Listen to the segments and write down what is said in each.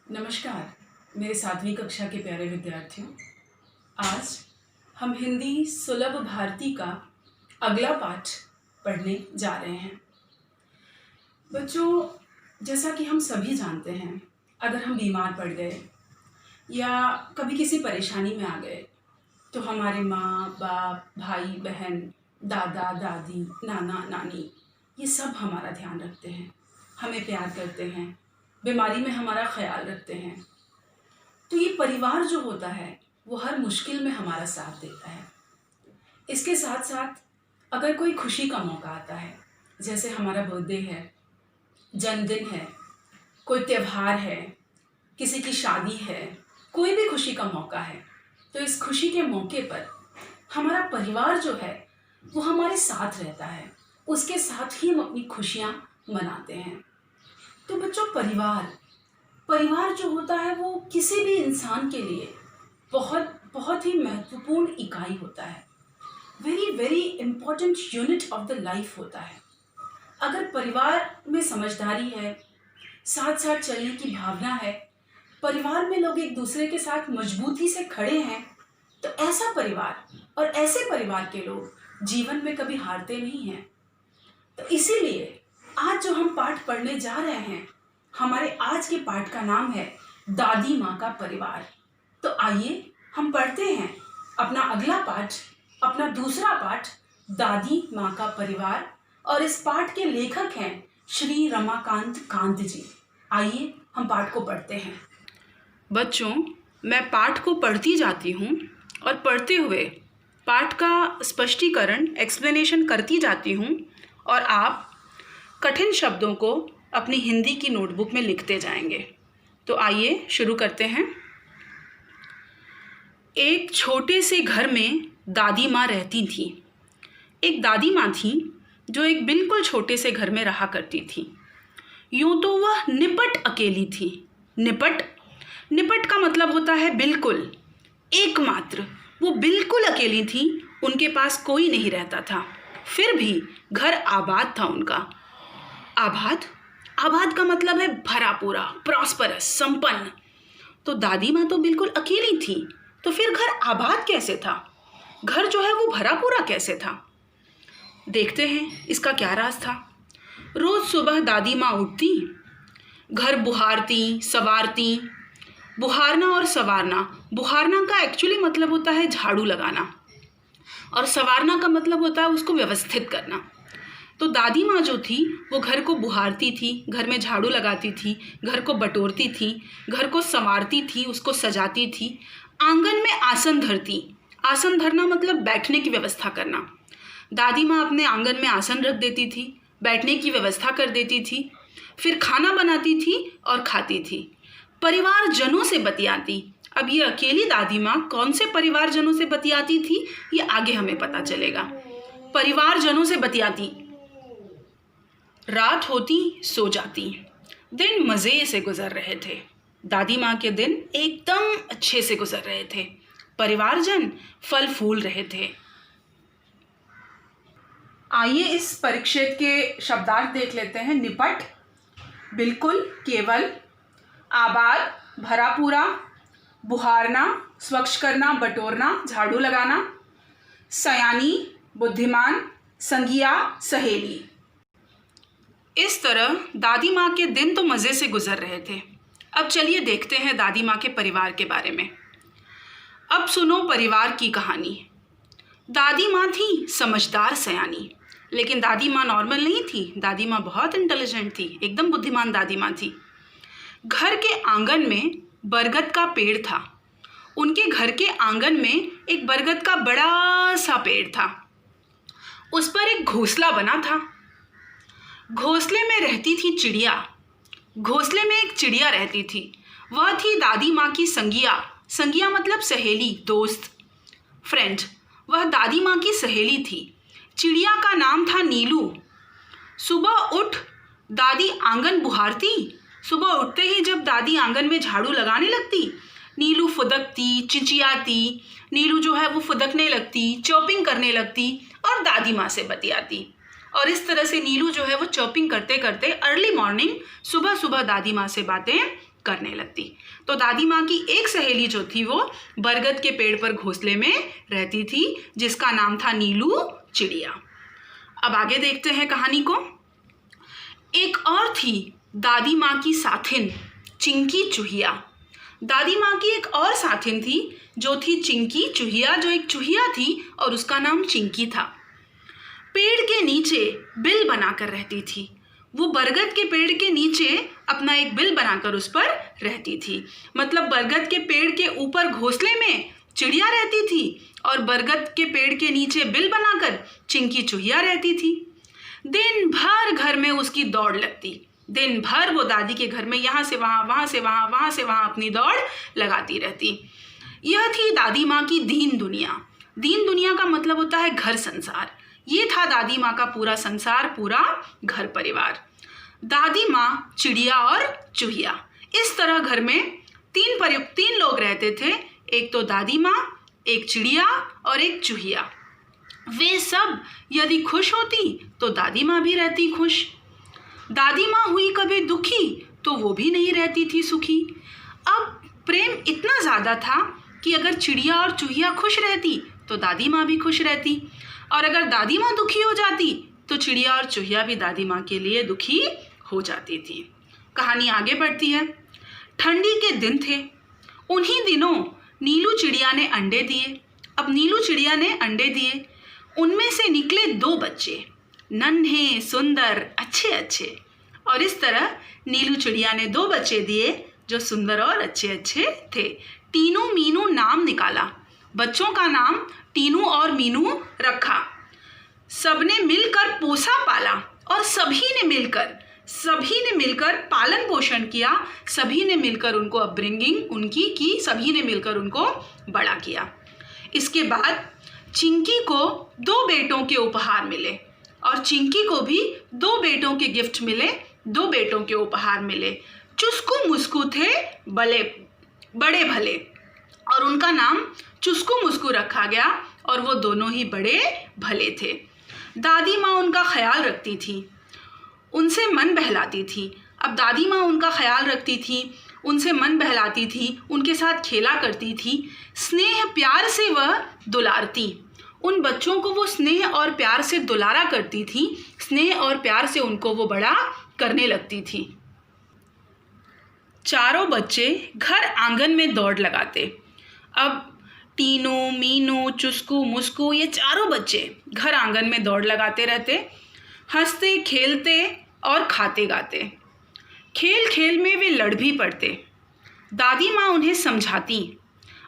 नमस्कार मेरे 7वीं कक्षा के प्यारे विद्यार्थियों। आज हम हिंदी सुलभ भारती का अगला पाठ पढ़ने जा रहे हैं। बच्चों, जैसा कि हम सभी जानते हैं, अगर हम बीमार पड़ गए या कभी किसी परेशानी में आ गए तो हमारे माँ बाप, भाई बहन, दादा दादी, नाना नानी ये सब हमारा ध्यान रखते हैं, हमें प्यार करते हैं, बीमारी में हमारा ख्याल रखते हैं। तो ये परिवार जो होता है वो हर मुश्किल में हमारा साथ देता है। इसके साथ साथ अगर कोई खुशी का मौका आता है, जैसे हमारा बर्थडे है, जन्मदिन है, कोई त्यौहार है, किसी की शादी है, कोई भी खुशी का मौका है, तो इस खुशी के मौके पर हमारा परिवार जो है वो हमारे साथ रहता है, उसके साथ ही हम अपनी खुशियाँ मनाते हैं। तो बच्चों, परिवार जो होता है वो किसी भी इंसान के लिए बहुत बहुत ही महत्वपूर्ण इकाई होता है। Very very important unit of the life होता है। अगर परिवार में समझदारी है, साथ साथ चलने की भावना है, परिवार में लोग एक दूसरे के साथ मजबूती से खड़े हैं, तो ऐसा परिवार और ऐसे परिवार के लोग जीवन में कभी हारते नहीं हैं। तो इसीलिए आज जो हम पाठ पढ़ने जा रहे हैं, हमारे आज के पाठ का नाम है दादी माँ का परिवार। तो आइए हम पढ़ते हैं अपना अगला पाठ, अपना दूसरा पाठ, दादी माँ का परिवार। और इस पाठ के लेखक हैं श्री रमाकांत कांत जी। आइए हम पाठ को पढ़ते हैं। बच्चों, मैं पाठ को पढ़ती जाती हूँ और पढ़ते हुए पाठ का स्पष्टीकरण, एक्सप्लेनेशन करती जाती हूँ और आप कठिन शब्दों को अपनी हिंदी की नोटबुक में लिखते जाएंगे। तो आइए शुरू करते हैं। एक छोटे से घर में दादी माँ रहती थी। एक दादी माँ थी जो एक बिल्कुल छोटे से घर में रहा करती थी। यूँ तो वह निपट अकेली थी। निपट का मतलब होता है बिल्कुल, एकमात्र। वो बिल्कुल अकेली थी, उनके पास कोई नहीं रहता था। फिर भी घर आबाद था उनका। आबाद का मतलब है भरा पूरा, प्रॉस्परस, संपन्न। तो दादी माँ तो बिल्कुल अकेली थी, तो फिर घर आबाद कैसे था? घर जो है वो भरा पूरा कैसे था? देखते हैं इसका क्या राज था। रोज सुबह दादी माँ उठती, घर बुहारती, सवारती। बुहारना और सवारना, बुहारना का एक्चुअली मतलब होता है झाड़ू लगाना, और सवारना का मतलब होता है उसको व्यवस्थित करना। तो दादी माँ जो थी वो घर को बुहारती थी, घर में झाड़ू लगाती थी, घर को बटोरती थी, घर को संवारती थी, उसको सजाती थी। आंगन में आसन धरती। आसन धरना मतलब बैठने की व्यवस्था करना। दादी माँ अपने आंगन में आसन रख देती थी, बैठने की व्यवस्था कर देती थी, फिर खाना बनाती थी और खाती थी। परिवारजनों से बतियाती। अब ये अकेली दादी माँ कौन से परिवारजनों से बतियाती थी ये आगे हमें पता चलेगा। परिवारजनों से बतियाती। रात होती सो जाती। दिन मज़े से गुजर रहे थे। दादी माँ के दिन एकदम अच्छे से गुजर रहे थे। परिवारजन फल फूल रहे थे। आइए इस परिच्छेद के शब्दार्थ देख लेते हैं। निपट, बिल्कुल, केवल। आबाद, भरा पूरा। बुहारना, स्वच्छ करना, बटोरना, झाड़ू लगाना। सयानी, बुद्धिमान। संगिया, सहेली। इस तरह दादी माँ के दिन तो मज़े से गुजर रहे थे। अब चलिए देखते हैं दादी माँ के परिवार के बारे में। अब सुनो परिवार की कहानी। दादी माँ थी समझदार, सयानी। लेकिन दादी माँ नॉर्मल नहीं थी, दादी माँ बहुत इंटेलिजेंट थी, एकदम बुद्धिमान दादी माँ थी। घर के आंगन में बरगद का पेड़ था। उनके घर के आंगन में एक बरगद का बड़ा सा पेड़ था। उस पर एक घोंसला बना था। घोंसले में रहती थी चिड़िया। घोंसले में एक चिड़िया रहती थी। वह थी दादी माँ की संगिया। संगिया मतलब सहेली, दोस्त, फ्रेंड। वह दादी माँ की सहेली थी। चिड़िया का नाम था नीलू। सुबह उठ दादी आंगन बुहारती। सुबह उठते ही जब दादी आंगन में झाड़ू लगाने लगती, नीलू फुदकती, चिंचियाती। नीलू जो है वो फुदकने लगती, चॉपिंग करने लगती और दादी माँ से बतियाती। और इस तरह से नीलू जो है वो चॉपिंग करते करते अर्ली मॉर्निंग, सुबह सुबह दादी माँ से बातें करने लगती। तो दादी माँ की एक सहेली जो थी वो बरगद के पेड़ पर घोंसले में रहती थी, जिसका नाम था नीलू चिड़िया। अब आगे देखते हैं कहानी को। एक और थी दादी माँ की साथिन चिंकी चूहिया। दादी माँ की एक और साथिन थी जो थी चिंकी चूहिया, जो एक चूहिया थी और उसका नाम चिंकी था। पेड़ के नीचे बिल बनाकर रहती थी। वो बरगद के पेड़ के नीचे अपना एक बिल बनाकर उस पर रहती थी। मतलब बरगद के पेड़ के ऊपर घोंसले में चिड़िया रहती थी और बरगद के पेड़ के नीचे बिल बनाकर चिंकी चूहिया रहती थी। दिन भर घर में उसकी दौड़ लगती। दिन भर वो दादी के घर में यहाँ से वहाँ, वहाँ से वहाँ, वहाँ से वहाँ अपनी दौड़ लगाती रहती। यह थी दादी माँ की दीन दुनिया। दीन दुनिया का मतलब होता है घर संसार। ये था दादी माँ का पूरा संसार, पूरा घर परिवार। दादी माँ, चिड़िया और चूहिया, इस तरह घर में तीन लोग रहते थे। एक तो दादी माँ, एक चिड़िया और एक चूहिया। वे सब यदि खुश होती तो दादी माँ भी रहती खुश। दादी माँ हुई कभी दुखी तो वो भी नहीं रहती थी सुखी। अब प्रेम इतना ज़्यादा था कि अगर चिड़िया और चूहिया खुश रहती तो दादी माँ भी खुश रहती, और अगर दादी माँ दुखी हो जाती तो चिड़िया और चूहिया भी दादी माँ के लिए दुखी हो जाती थी। कहानी आगे बढ़ती है। ठंडी के दिन थे। उन्हीं दिनों नीलू चिड़िया ने अंडे दिए। अब नीलू चिड़िया ने अंडे दिए, उनमें से निकले 2 बच्चे, नन्हे सुंदर अच्छे अच्छे। और इस तरह नीलू चिड़िया ने 2 बच्चे दिए जो सुंदर और अच्छे अच्छे थे। टीनू मीनू नाम निकाला। बच्चों का नाम टीनू और मीनू रखा। सबने मिलकर पोसा पाला और सभी ने मिलकर पालन पोषण किया। सभी ने मिलकर उनको अपब्रिंगिंग उनकी की, सभी ने मिलकर उनको बड़ा किया। इसके बाद चिंकी को 2 बेटों के उपहार मिले और चिंकी को भी 2 बेटों के गिफ्ट मिले, 2 बेटों के उपहार मिले। चुस्कू मुस्कू थे बड़े भले, और उनका नाम चुस्कू मुस्कू रखा गया और वो दोनों ही बड़े भले थे। दादी माँ उनका ख्याल रखती थी, उनसे मन बहलाती थी। अब दादी माँ उनका ख्याल रखती थी, उनसे मन बहलाती थी, उनके साथ खेला करती थी। स्नेह प्यार से वह दुलारती। उन बच्चों को वो स्नेह और प्यार से दुलारा करती थी। स्नेह और प्यार से उनको वो बड़ा करने लगती थी। चारों बच्चे घर आंगन में दौड़ लगाते। अब टीनू मीनू चुस्कू मुस्कू ये चारों बच्चे घर आंगन में दौड़ लगाते रहते, हंसते खेलते और खाते गाते। खेल खेल में वे लड़ भी पड़ते। दादी माँ उन्हें समझाती,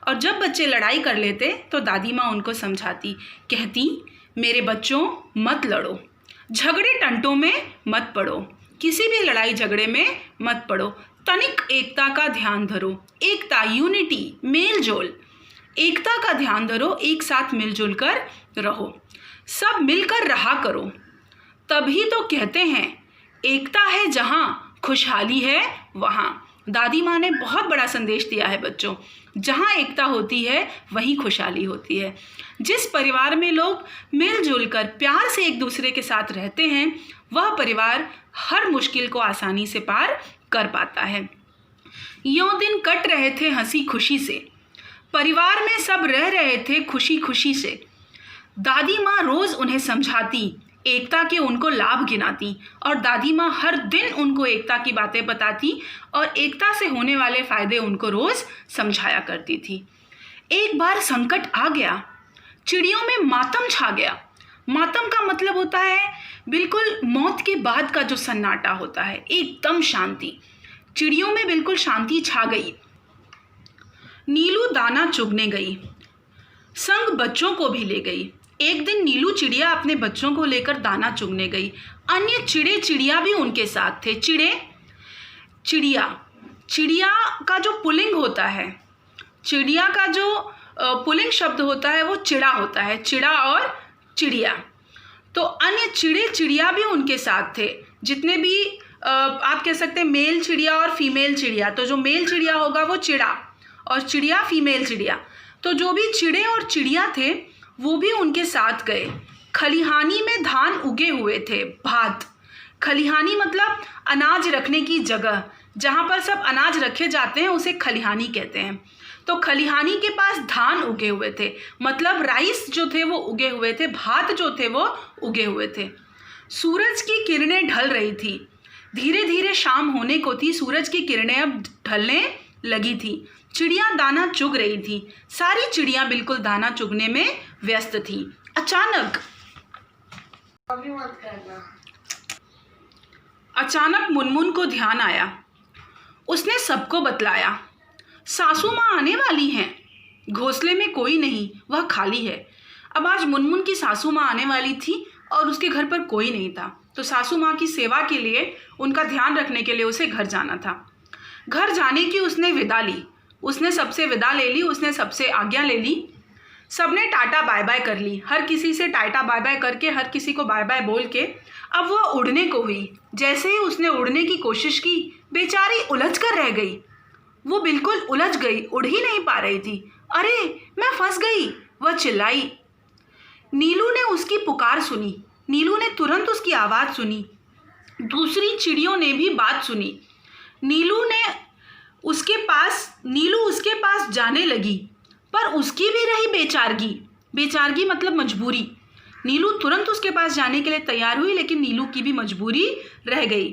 और जब बच्चे लड़ाई कर लेते तो दादी माँ उनको समझाती, कहती, मेरे बच्चों मत लड़ो, झगड़े टंटों में मत पड़ो, किसी भी लड़ाई झगड़े में मत पड़ो, तनिक एकता का ध्यान धरो। एकता, यूनिटी, मेल जोल, एकता का ध्यान धरो, एक साथ मिलजुल कर रहो, सब मिलकर रहा करो। तभी तो कहते हैं एकता है जहाँ खुशहाली है वहाँ। दादी माँ ने बहुत बड़ा संदेश दिया है बच्चों, जहाँ एकता होती है वहीं खुशहाली होती है। जिस परिवार में लोग मिलजुल कर प्यार से एक दूसरे के साथ रहते हैं वह परिवार हर मुश्किल को आसानी से पार कर पाता है। यों दिन कट रहे थे हंसी खुशी से, परिवार में सब रह रहे थे खुशी खुशी से। दादी माँ रोज़ उन्हें समझाती, एकता के उनको लाभ गिनाती, और दादी माँ हर दिन उनको एकता की बातें बताती और एकता से होने वाले फ़ायदे उनको रोज़ समझाया करती थी। एक बार संकट आ गया, चिड़ियों में मातम छा गया। मातम का मतलब होता है बिल्कुल मौत के बाद का जो सन्नाटा होता है, एकदम शांति। चिड़ियों में बिल्कुल शांति छा गई। नीलू दाना चुगने गई, संग बच्चों को भी ले गई। एक दिन नीलू चिड़िया अपने बच्चों को लेकर दाना चुगने गई। अन्य चिड़े चिड़िया भी उनके साथ थे। चिड़िया का जो पुल्लिंग होता है, चिड़िया का जो पुल्लिंग शब्द होता है वो चिड़ा होता है, चिड़ा और चिड़िया। तो अन्य चिड़े चिड़िया भी उनके साथ थे, जितने भी आप कह सकते हैं मेल चिड़िया और फीमेल चिड़िया। तो जो मेल चिड़िया होगा वो चिड़ा और चिड़िया फीमेल चिड़िया। तो जो भी चिड़े और चिड़िया थे वो भी उनके साथ गए। खलिहानी में धान उगे हुए थे, भात। खलिहानी मतलब अनाज रखने की जगह, जहाँ पर सब अनाज रखे जाते हैं उसे खलिहानी कहते हैं। तो खलिहानी के पास धान उगे हुए थे, मतलब राइस जो थे वो उगे हुए थे, भात जो थे वो उगे हुए थे। सूरज की किरणें ढल रही थी, धीरे धीरे शाम होने को थी। सूरज की किरणें अब ढलने लगी थी। चिड़िया दाना चुग रही थी, सारी चिड़िया बिल्कुल दाना चुगने में व्यस्त थी। अचानक मुनमुन को ध्यान आया। उसने सबको बतलाया, सासू माँ आने वाली हैं। घोंसले में कोई नहीं, वह खाली है। अब आज मुनमुन की सासू माँ आने वाली थी और उसके घर पर कोई नहीं था, तो सासू माँ की सेवा के लिए, उनका ध्यान रखने के लिए उसे घर जाना था। घर जाने की उसने विदा ली, उसने सबसे विदा ले ली, उसने सबसे आज्ञा ले ली। सबने टाटा बाय बाय कर ली, हर किसी से टाटा बाय बाय करके, हर किसी को बाय बाय बोल के अब वह उड़ने को हुई। जैसे ही उसने उड़ने की कोशिश की, बेचारी उलझ कर रह गई। वो बिल्कुल उलझ गई, उड़ ही नहीं पा रही थी। अरे मैं फंस गई, वह चिल्लाई। नीलू ने उसकी पुकार सुनी, नीलू ने तुरंत उसकी आवाज़ सुनी। दूसरी चिड़ियों ने भी बात सुनी। नीलू उसके पास जाने लगी, पर उसकी भी रही बेचारगी। बेचारगी मतलब मजबूरी। नीलू तुरंत उसके पास जाने के लिए तैयार हुई, लेकिन नीलू की भी मजबूरी रह गई।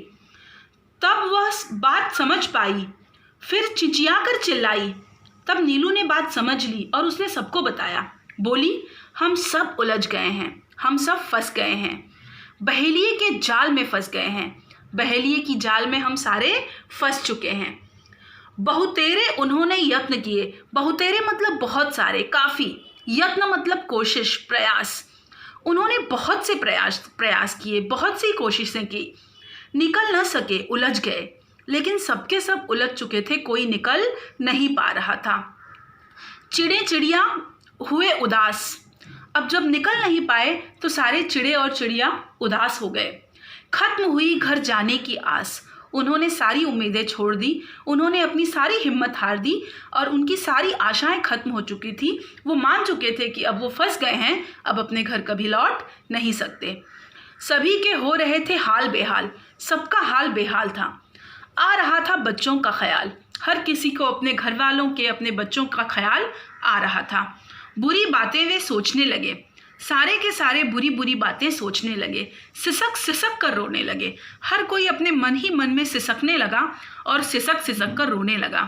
तब वह बात समझ पाई, फिर चिचिया कर चिल्लाई। तब नीलू ने बात समझ ली और उसने सबको बताया। बोली, हम सब उलझ गए हैं, हम सब फंस गए हैं, बहेलिए के जाल में फंस गए हैं। बहेलिए की जाल में हम सारे फंस चुके हैं। बहुतेरे उन्होंने यत्न किए। बहुतेरे मतलब बहुत सारे, काफ़ी। यत्न मतलब कोशिश, प्रयास। उन्होंने बहुत से प्रयास किए, बहुत सी कोशिशें की। निकल न सके, उलझ गए। लेकिन सबके सब उलझ चुके थे, कोई निकल नहीं पा रहा था। चिड़िया हुए उदास। अब जब निकल नहीं पाए तो सारे चिड़े और चिड़िया उदास हो गए। खत्म हुई घर जाने की आस। उन्होंने सारी उम्मीदें छोड़ दी, उन्होंने अपनी सारी हिम्मत हार दी और उनकी सारी आशाएं खत्म हो चुकी थी। वो मान चुके थे कि अब वो फंस गए हैं, अब अपने घर कभी लौट नहीं सकते। सभी के हो रहे थे हाल बेहाल, सबका हाल बेहाल था। आ रहा था बच्चों का ख्याल, हर किसी को अपने घर वालों के, अपने बच्चों का ख्याल आ रहा था। बुरी बातें वे सोचने लगे, सारे के सारे बुरी बुरी बातें सोचने लगे। सिसक सिसक कर रोने लगे। हर कोई अपने मन ही मन में सिसकने लगा और सिसक सिसक कर रोने लगा।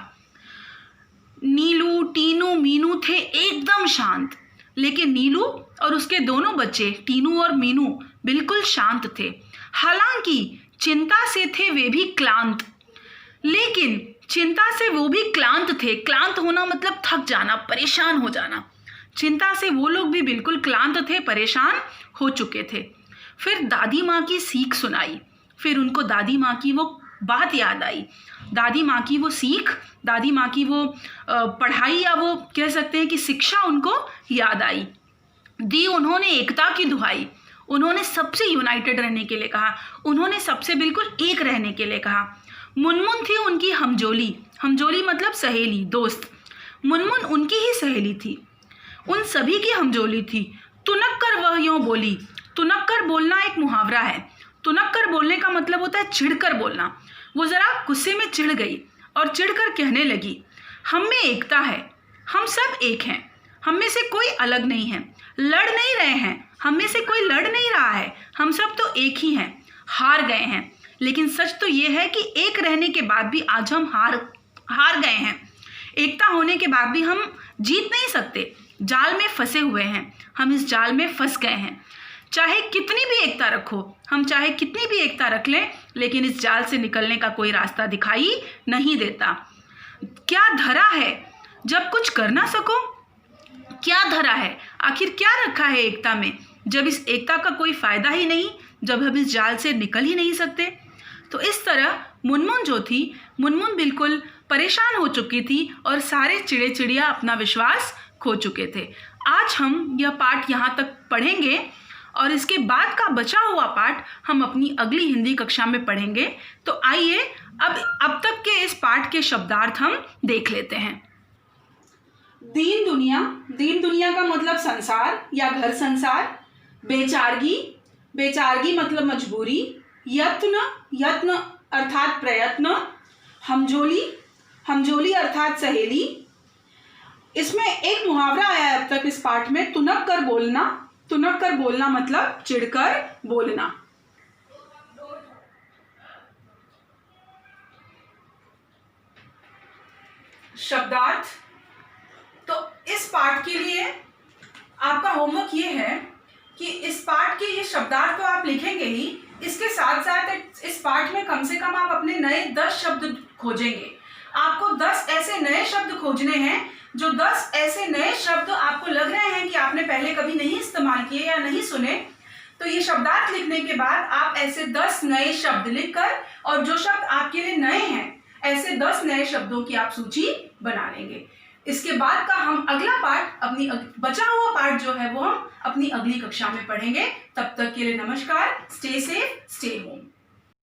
नीलू, टीनू, मीनू थे एकदम शांत, लेकिन नीलू और उसके दोनों बच्चे टीनू और मीनू बिल्कुल शांत थे। हालांकि चिंता से थे वे भी क्लांत, लेकिन चिंता से वो भी क्लांत थे। क्लांत होना मतलब थक जाना, परेशान हो जाना। चिंता से वो लोग भी बिल्कुल क्लांत थे, परेशान हो चुके थे। फिर दादी माँ की सीख सुनाई, फिर उनको दादी माँ की वो बात याद आई। दादी माँ की वो सीख, दादी माँ की वो पढ़ाई, या वो कह सकते हैं कि शिक्षा उनको याद आई। दी उन्होंने एकता की दुहाई, उन्होंने सबसे यूनाइटेड रहने के लिए कहा, उन्होंने सबसे बिल्कुल एक रहने के लिए कहा। मुनमुन थी उनकी हमजोली, हमजोली मतलब सहेली, दोस्त। मुनमुन उनकी ही सहेली थी, उन सभी की हमजोली थी। तुनक कर वह यूँ बोली। तुनक कर बोलना एक मुहावरा है। तुनक कर बोलने का मतलब होता है चिढ़कर बोलना। वो ज़रा गुस्से में चिढ़ गई और चिढ़कर कहने लगी, हम में एकता है, हम सब एक हैं, हम में से कोई अलग नहीं है, लड़ नहीं रहे हैं, हम में से कोई लड़ नहीं रहा है, हम सब तो एक ही हैं। हार गए हैं, लेकिन सच तो ये है कि एक रहने के बाद भी आज हम हार गए हैं। एकता होने के बाद भी हम जीत नहीं सकते। जाल में फंसे हुए हैं, हम इस जाल में फंस गए हैं। चाहे कितनी भी एकता रखो, हम चाहे कितनी भी एकता रख लें, लेकिन इस जाल से निकलने का कोई रास्ता दिखाई नहीं देता। क्या धरा है जब कुछ कर ना सको? क्या धरा है, आखिर क्या रखा है एकता में, जब इस एकता का कोई फायदा ही नहीं, जब हम इस जाल से निकल ही नहीं सकते? तो इस तरह मुनमुन जो थी, मुनमुन बिल्कुल परेशान हो चुकी थी और सारे चिड़े चिड़िया अपना विश्वास खो चुके थे। आज हम यह पाठ यहाँ तक पढ़ेंगे और इसके बाद का बचा हुआ पाठ हम अपनी अगली हिंदी कक्षा में पढ़ेंगे। तो आइए अब तक के इस पाठ के शब्दार्थ हम देख लेते हैं। दीन दुनिया, दीन दुनिया का मतलब संसार या घर संसार। बेचारगी, बेचारगी मतलब मजबूरी। यत्न, यत्न अर्थात प्रयत्न। हमजोली, हमजोली अर्थात सहेली। इसमें एक मुहावरा आया है अब तक इस पाठ में, तुनक कर बोलना। तुनक कर बोलना मतलब चिढ़कर बोलना। शब्दार्थ। तो इस पाठ के लिए आपका होमवर्क ये है कि इस पाठ के ये शब्दार्थ तो आप लिखेंगे ही, इसके साथ साथ इस पाठ में कम से कम आप अपने नए 10 शब्द खोजेंगे। आपको 10 ऐसे नए शब्द खोजने हैं, जो 10 ऐसे नए शब्द आपको लग रहे हैं कि आपने पहले कभी नहीं इस्तेमाल किए या नहीं सुने। तो ये शब्दार्थ लिखने के बाद आप ऐसे 10 नए शब्द लिखकर, और जो शब्द आपके लिए नए हैं, ऐसे 10 नए शब्दों की आप सूची बना लेंगे। इसके बाद का हम अगला पाठ, अपनी बचा हुआ पाठ जो है वो हम अपनी अगली कक्षा में पढ़ेंगे। तब तक के लिए नमस्कार। Stay safe, stay home.